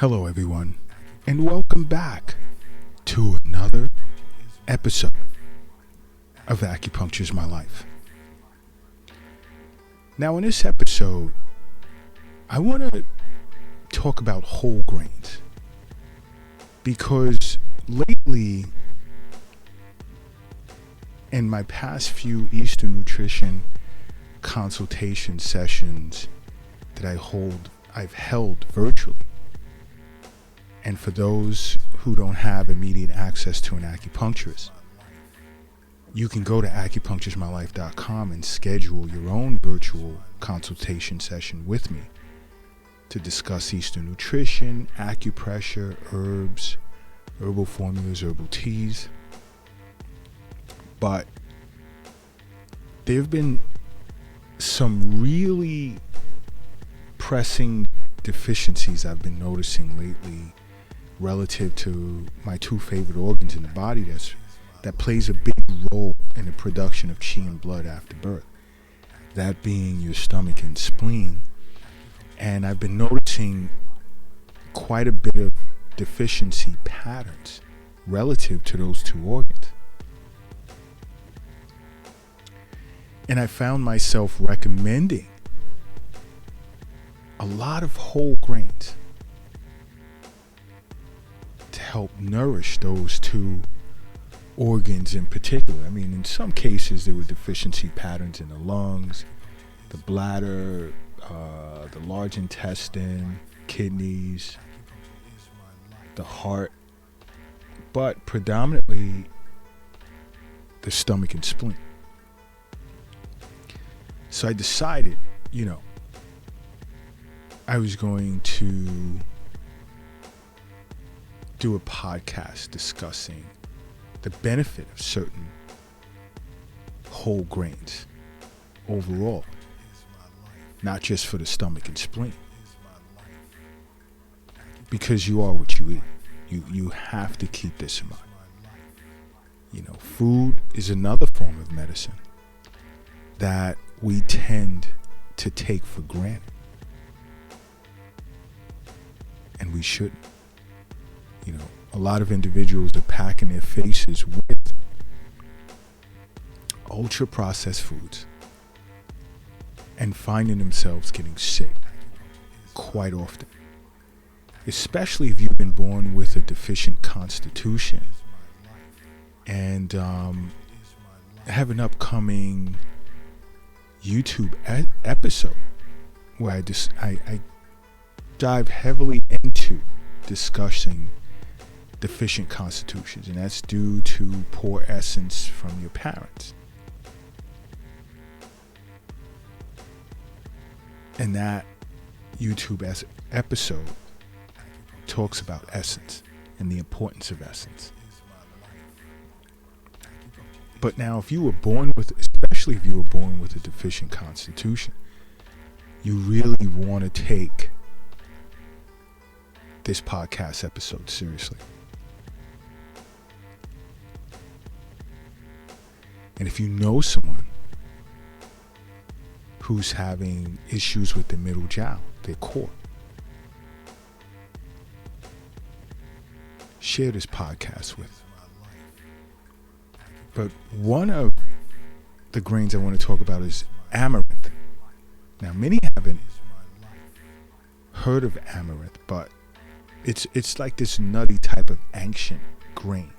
Hello, everyone, and welcome back to another episode of Acupuncture's My Life. Now, in this episode, I want to talk about whole grains because lately, in my past few Eastern nutrition consultation sessions that I've held virtually. And for those who don't have immediate access to an acupuncturist, you can go to acupuncturesmylife.com and schedule your own virtual consultation session with me to discuss Eastern nutrition, acupressure, herbs, herbal formulas, herbal teas. But there have been some really pressing deficiencies I've been noticing lately relative to my two favorite organs in the body that plays a big role in the production of chi and blood after birth, that being your stomach and spleen. And I've been noticing quite a bit of deficiency patterns relative to those two organs. And I found myself recommending a lot of whole grains to help nourish those two organs in particular. I mean, in some cases, there were deficiency patterns in the lungs, the bladder, the large intestine, kidneys, the heart, but predominantly the stomach and spleen. So I decided, I was going to do a podcast discussing the benefit of certain whole grains overall, not just for the stomach and spleen, because you are what you eat. You have to keep this in mind. Food is another form of medicine that we tend to take for granted, and we shouldn't. A lot of individuals are packing their faces with ultra processed foods and finding themselves getting sick quite often, especially if you've been born with a deficient constitution. And have an upcoming YouTube episode where I dive heavily into discussing deficient constitutions, and that's due to poor essence from your parents. And that YouTube episode talks about essence and the importance of essence. But now, especially if you were born with a deficient constitution, you really want to take this podcast episode seriously. And if you know someone who's having issues with the middle jiao, their core, share this podcast with them. But one of the grains I want to talk about is amaranth. Now, many haven't heard of amaranth, but it's like this nutty type of ancient grain.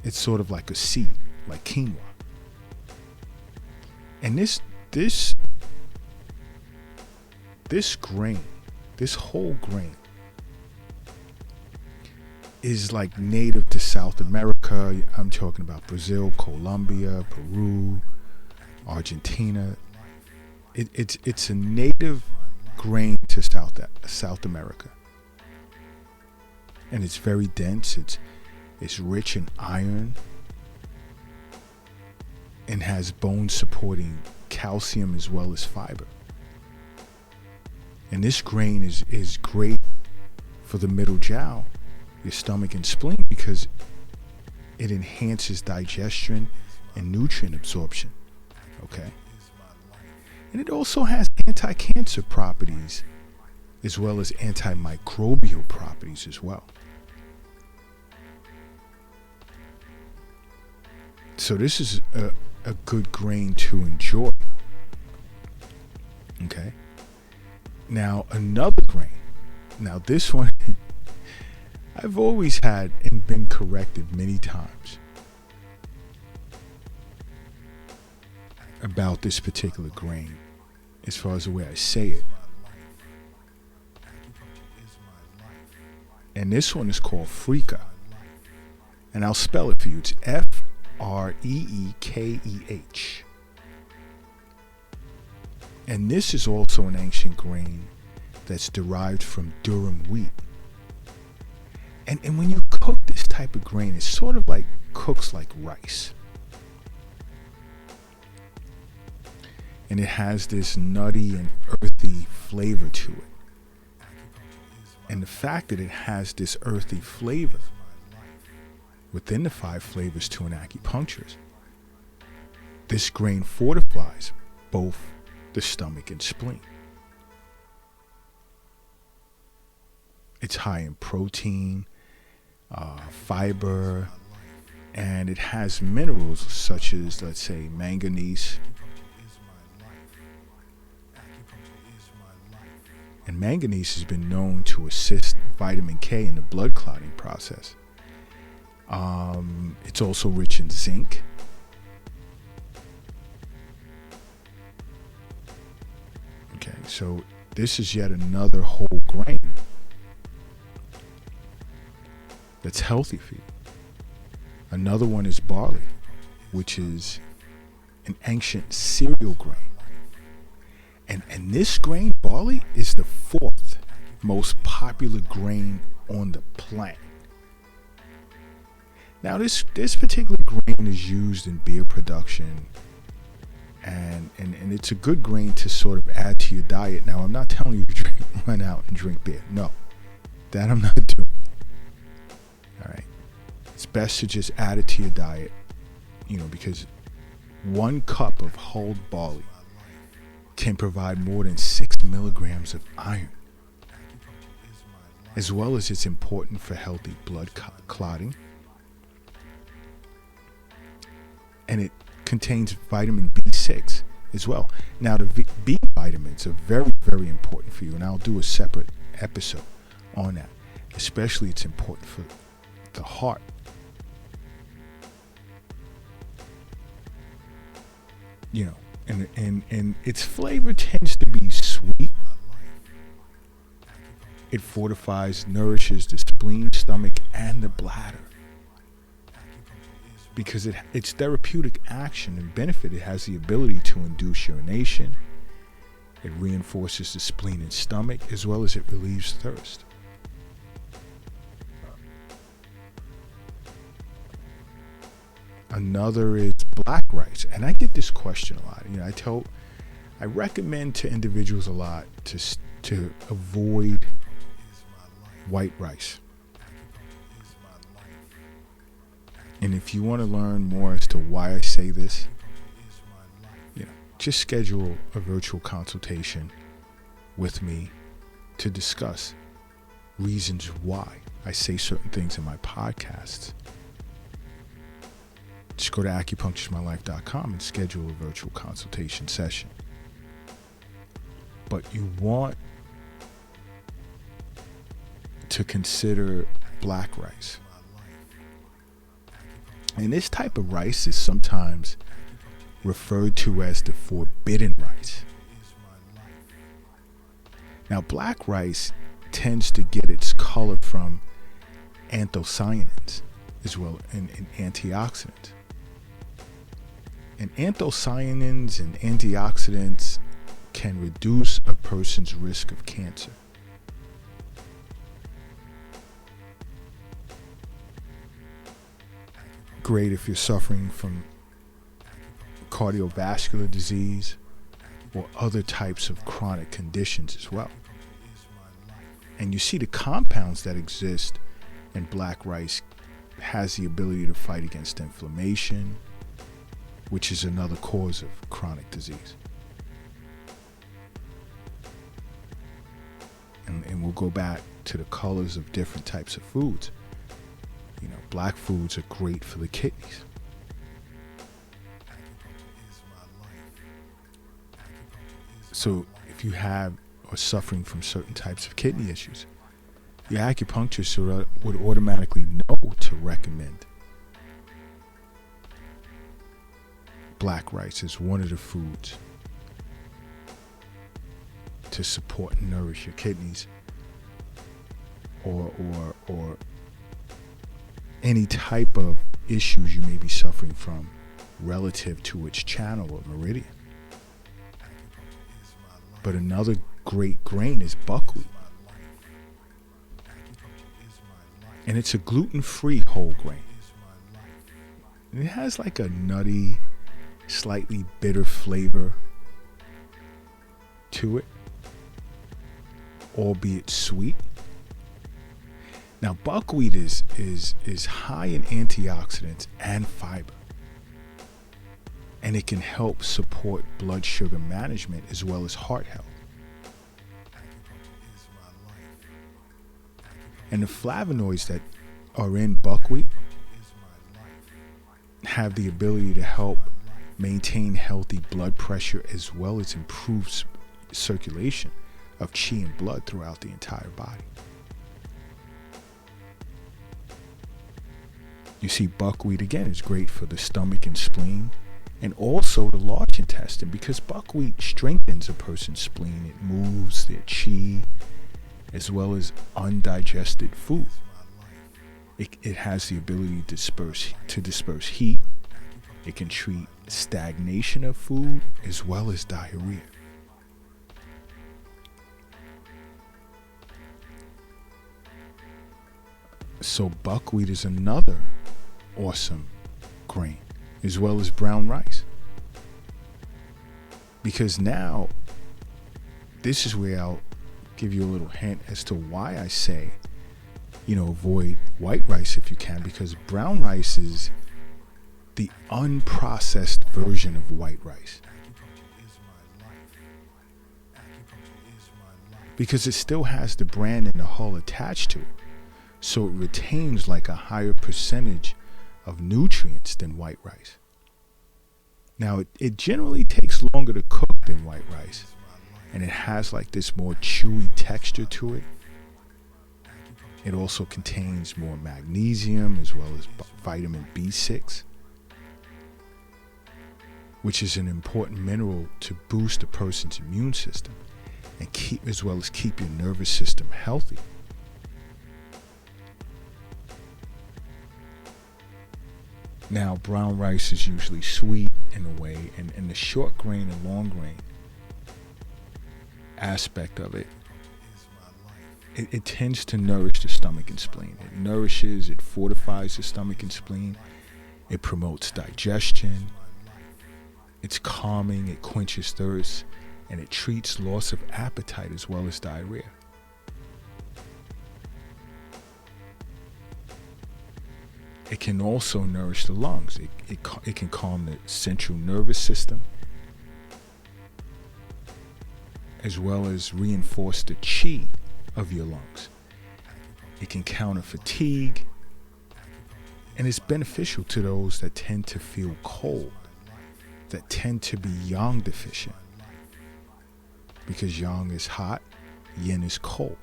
It's sort of like a seed, like quinoa. And this grain, this whole grain, is like native to South America. I'm talking about Brazil, Colombia, Peru, Argentina. It's a native grain to South America, and it's very dense. It's rich in iron and has bone supporting calcium as well as fiber. And this grain is great for the middle jiao, your stomach and spleen, because it enhances digestion and nutrient absorption. Okay? And it also has anti-cancer properties as well as antimicrobial properties as well. So this is a good grain to enjoy. Okay. Now another grain. Now this one I've always had and been corrected many times about this particular grain as far as the way I say it. And this one is called Freekeh. And I'll spell it for you. It's Freekeh. And this is also an ancient grain that's derived from durum wheat. And when you cook this type of grain, it sort of like cooks like rice. And it has this nutty and earthy flavor to it. And the fact that it has this earthy flavor within the 5 flavors to an acupuncturist, this grain fortifies both the stomach and spleen. It's high in protein, fiber, and it has minerals such as, let's say, manganese. And manganese has been known to assist vitamin K in the blood clotting process. It's also rich in zinc. Okay, so this is yet another whole grain that's healthy for you. Another one is barley, which is an ancient cereal grain. And this grain, barley, is the 4th most popular grain on the planet. Now, this particular grain is used in beer production, and it's a good grain to sort of add to your diet. Now, I'm not telling you to run out and drink beer. No, that I'm not doing. All right. It's best to just add it to your diet, because 1 cup of hulled barley can provide more than 6 milligrams of iron, as well as it's important for healthy blood clotting. And it contains vitamin B6 as well. Now, the B vitamins are very, very important for you, and I'll do a separate episode on that. Especially, it's important for the heart. And its flavor tends to be sweet. It fortifies, nourishes the spleen, stomach, and the bladder. Because its therapeutic action and benefit, it has the ability to induce urination. It reinforces the spleen and stomach, as well as it relieves thirst. Another is black rice, and I get this question a lot. I recommend to individuals a lot to avoid white rice. And if you want to learn more as to why I say this, just schedule a virtual consultation with me to discuss reasons why I say certain things in my podcasts. Just go to acupuncturesmylife.com and schedule a virtual consultation session. But you want to consider black rice. And this type of rice is sometimes referred to as the forbidden rice. Now, black rice tends to get its color from anthocyanins as well and antioxidants. And anthocyanins and antioxidants can reduce a person's risk of cancer. Great if you're suffering from cardiovascular disease or other types of chronic conditions as well. And you see the compounds that exist in black rice has the ability to fight against inflammation, which is another cause of chronic disease. we'll go back to the colors of different types of foods. Black foods are great for the kidneys. So if you have or suffering from certain types of kidney issues, your acupuncturist would automatically know to recommend black rice as one of the foods to support and nourish your kidneys, or any type of issues you may be suffering from relative to which channel or meridian. But another great grain is buckwheat. And it's a gluten-free whole grain. And it has like a nutty, slightly bitter flavor to it, albeit sweet. Now, buckwheat is high in antioxidants and fiber, and it can help support blood sugar management as well as heart health. And the flavonoids that are in buckwheat have the ability to help maintain healthy blood pressure as well as improve circulation of qi and blood throughout the entire body. You see, buckwheat again is great for the stomach and spleen, and also the large intestine, because buckwheat strengthens a person's spleen. It moves their qi as well as undigested food. It has the ability to disperse heat. It can treat stagnation of food as well as diarrhea. So buckwheat is another awesome grain, as well as brown rice. Because now, this is where I'll give you a little hint as to why I say, avoid white rice if you can, because brown rice is the unprocessed version of white rice. Because it still has the bran and the hull attached to it, so it retains like a higher percentage of nutrients than white rice. Now, it generally takes longer to cook than white rice, and it has like this more chewy texture to it. It also contains more magnesium as well as vitamin B6, which is an important mineral to boost a person's immune system and keep your nervous system healthy. Now, brown rice is usually sweet in a way, and the short grain and long grain aspect of it tends to nourish the stomach and spleen. It fortifies the stomach and spleen. It promotes digestion. It's calming, it quenches thirst, and it treats loss of appetite as well as diarrhea. It can also nourish the lungs. It can calm the central nervous system, as well as reinforce the qi of your lungs. It can counter fatigue, and it's beneficial to those that tend to feel cold, that tend to be yang deficient, because yang is hot, yin is cold,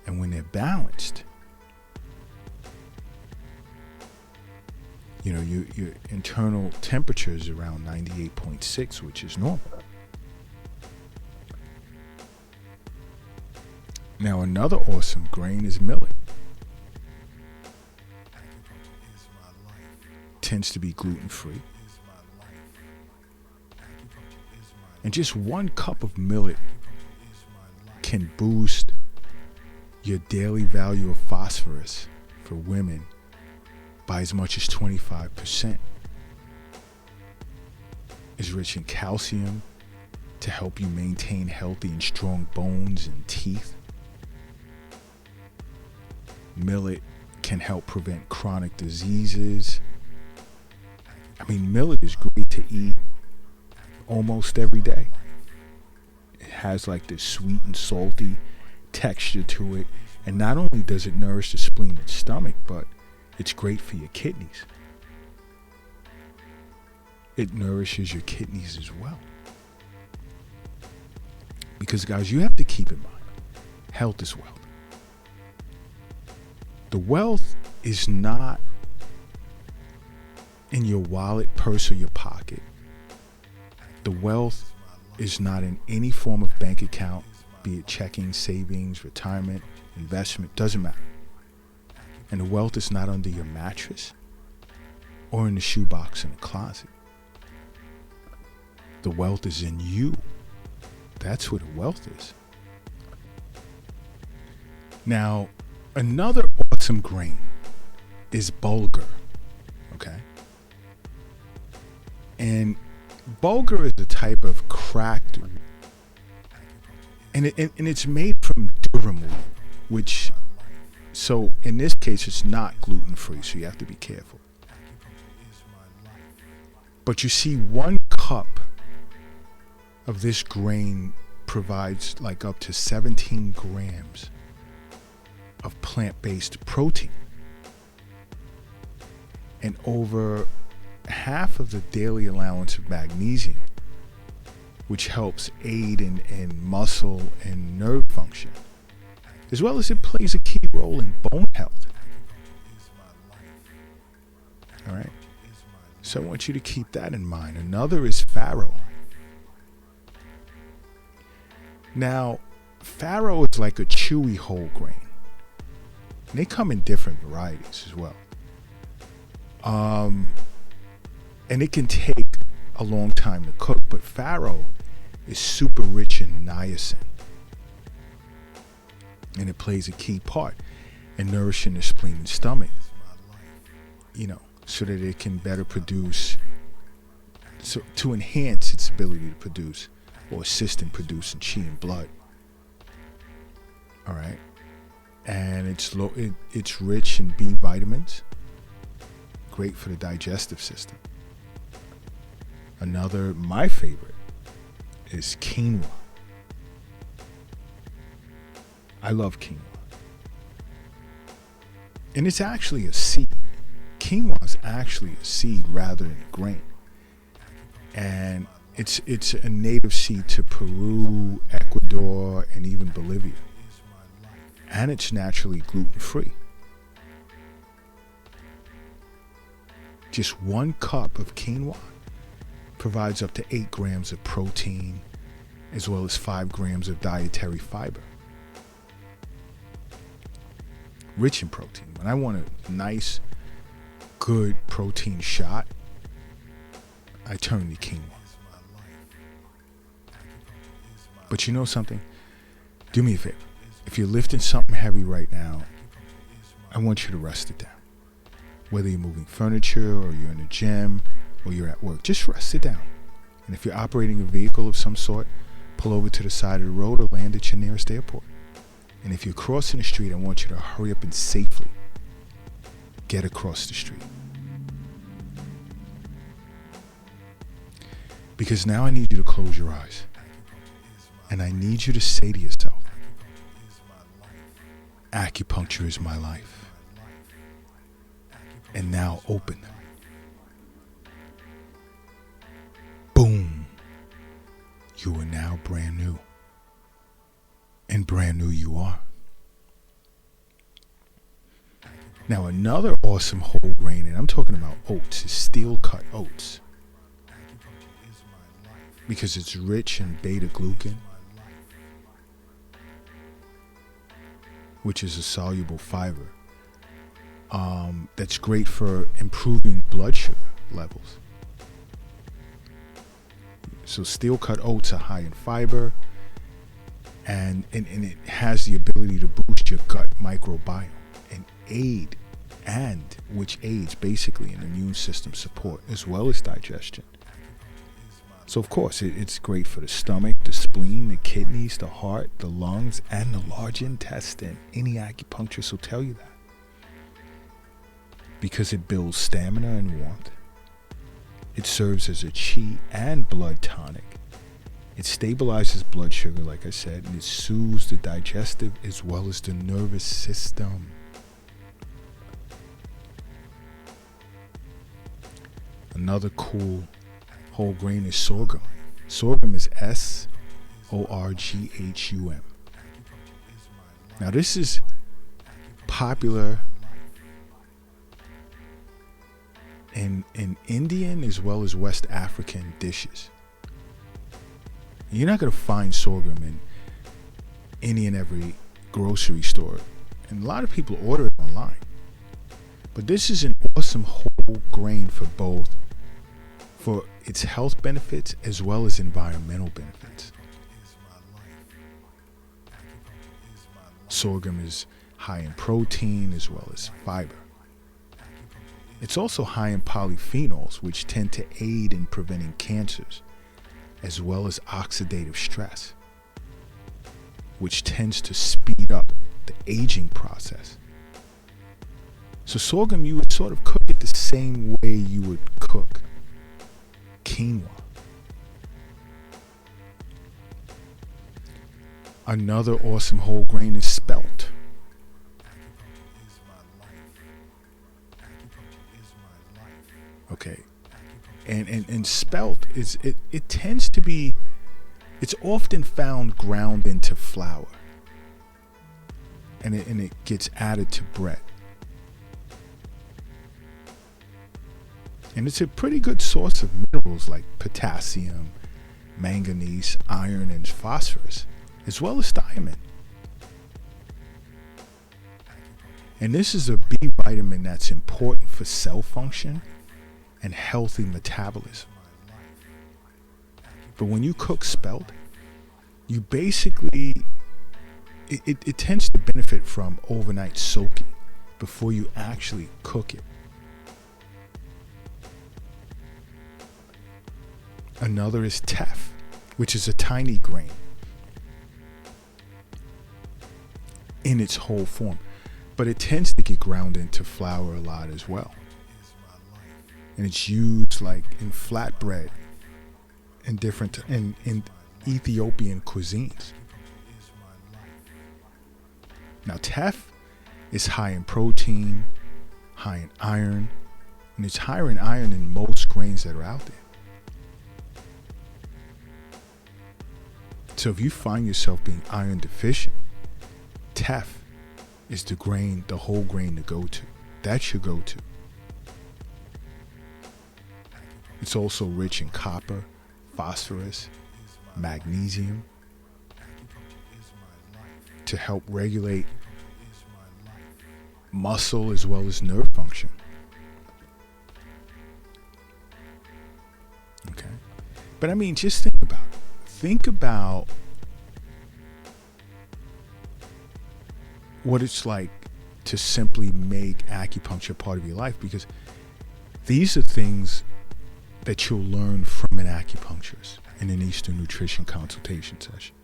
and when they're balanced, your internal temperature is around 98.6, which is normal. Now, another awesome grain is millet. Tends to be gluten-free. And just 1 cup of millet can boost your daily value of phosphorus for women by as much as 25%. It's rich in calcium to help you maintain healthy and strong bones and teeth. Millet can help prevent chronic diseases. Millet is great to eat almost every day. It has like this sweet and salty texture to it. And not only does it nourish the spleen and stomach, but it's great for your kidneys. It nourishes your kidneys as well. Because, guys, you have to keep in mind, health is wealth. The wealth is not in your wallet, purse, or your pocket. The wealth is not in any form of bank account, be it checking, savings, retirement, investment, doesn't matter. And the wealth is not under your mattress or in the shoebox in the closet. The wealth is in you. That's where the wealth is. Now, another awesome grain is bulgur. Okay? And bulgur is a type of cracked, and it's made from durum wheat, which, so in this case, it's not gluten-free, so you have to be careful. But you see, 1 cup of this grain provides like up to 17 grams of plant-based protein. And over half of the daily allowance of magnesium, which helps aid in muscle and nerve function, as well as it plays a key role in bone health. All right? So I want you to keep that in mind. Another is farro. Now, farro is like a chewy whole grain. And they come in different varieties as well. And it can take a long time to cook, but farro is super rich in niacin. And it plays a key part in nourishing the spleen and stomach, so that it can better produce, so to enhance its ability to produce or assist in producing chi and blood. All right. And it's rich in B vitamins, great for the digestive system. Another, my favorite, is quinoa. I love quinoa. And it's actually a seed. Quinoa is actually a seed rather than a grain. And it's a native seed to Peru, Ecuador, and even Bolivia. And it's naturally gluten-free. Just 1 cup of quinoa provides up to 8 grams of protein, as well as 5 grams of dietary fiber. Rich in protein. When I want a nice, good protein shot, I turn to quinoa. But you know something? Do me a favor. If you're lifting something heavy right now, I want you to rest it down. Whether you're moving furniture or you're in the gym or you're at work, just rest it down. And if you're operating a vehicle of some sort, pull over to the side of the road or land at your nearest airport. And if you're crossing the street, I want you to hurry up and safely get across the street. Because now I need you to close your eyes. And I need you to say to yourself, acupuncture is my life. And now open them. Boom. You are now brand new. And brand new you are. Now another awesome whole grain, and I'm talking about oats, is steel cut oats. Because it's rich in beta glucan, which is a soluble fiber that's great for improving blood sugar levels. So steel cut oats are high in fiber, and it has the ability to boost your gut microbiome which aids basically in immune system support as well as digestion. So of course it's great for the stomach, the spleen, the kidneys, the heart, the lungs, and the large intestine. Any acupuncturist will tell you that. Because it builds stamina and warmth. It serves as a chi and blood tonic. It stabilizes blood sugar, like I said, and it soothes the digestive as well as the nervous system. Another cool whole grain is sorghum. Sorghum is SORGHUM. Now this is popular in Indian as well as West African dishes. You're not going to find sorghum in any and every grocery store. And a lot of people order it online. But this is an awesome whole grain for its health benefits as well as environmental benefits. Sorghum is high in protein as well as fiber. It's also high in polyphenols, which tend to aid in preventing cancers, as well as oxidative stress, which tends to speed up the aging process. So sorghum, you would sort of cook it the same way you would cook quinoa. Another awesome whole grain is spelt. Okay. And spelt it tends to be, it's often found ground into flour, and it gets added to bread, and it's a pretty good source of minerals like potassium, manganese, iron, and phosphorus, as well as thiamine. And this is a B vitamin that's important for cell function and healthy metabolism. But when you cook spelt, you basically, it tends to benefit from overnight soaking before you actually cook it. Another is teff, which is a tiny grain in its whole form, but it tends to get ground into flour a lot as well. And it's used like in flatbread and different in Ethiopian cuisines. Now teff is high in protein, high in iron, and it's higher in iron than most grains that are out there. So if you find yourself being iron deficient, teff is the whole grain to go to. That's your go-to. It's also rich in copper, phosphorus, magnesium to help regulate muscle as well as nerve function. Okay. But I mean, just think about it. Think about what it's like to simply make acupuncture part of your life, because these are things that you'll learn from an acupuncturist in an Eastern nutrition consultation session.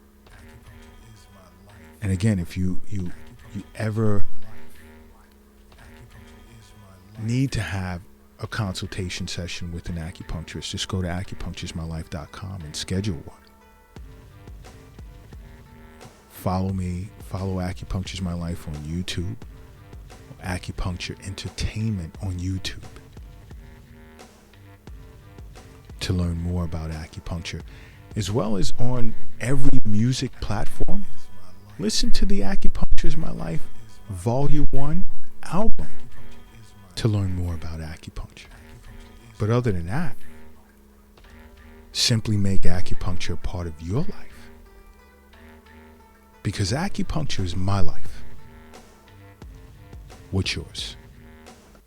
And again, if you ever need to have a consultation session with an acupuncturist, just go to acupunctureismylife.com and schedule one. Follow me, follow Acupuncture is My Life on YouTube, Acupuncture Entertainment on YouTube, to learn more about acupuncture, as well as on every music platform. Listen to the Acupuncture is My Life Volume 1 album to learn more about acupuncture. But other than that, simply make acupuncture a part of your life, because acupuncture is my life. What's yours?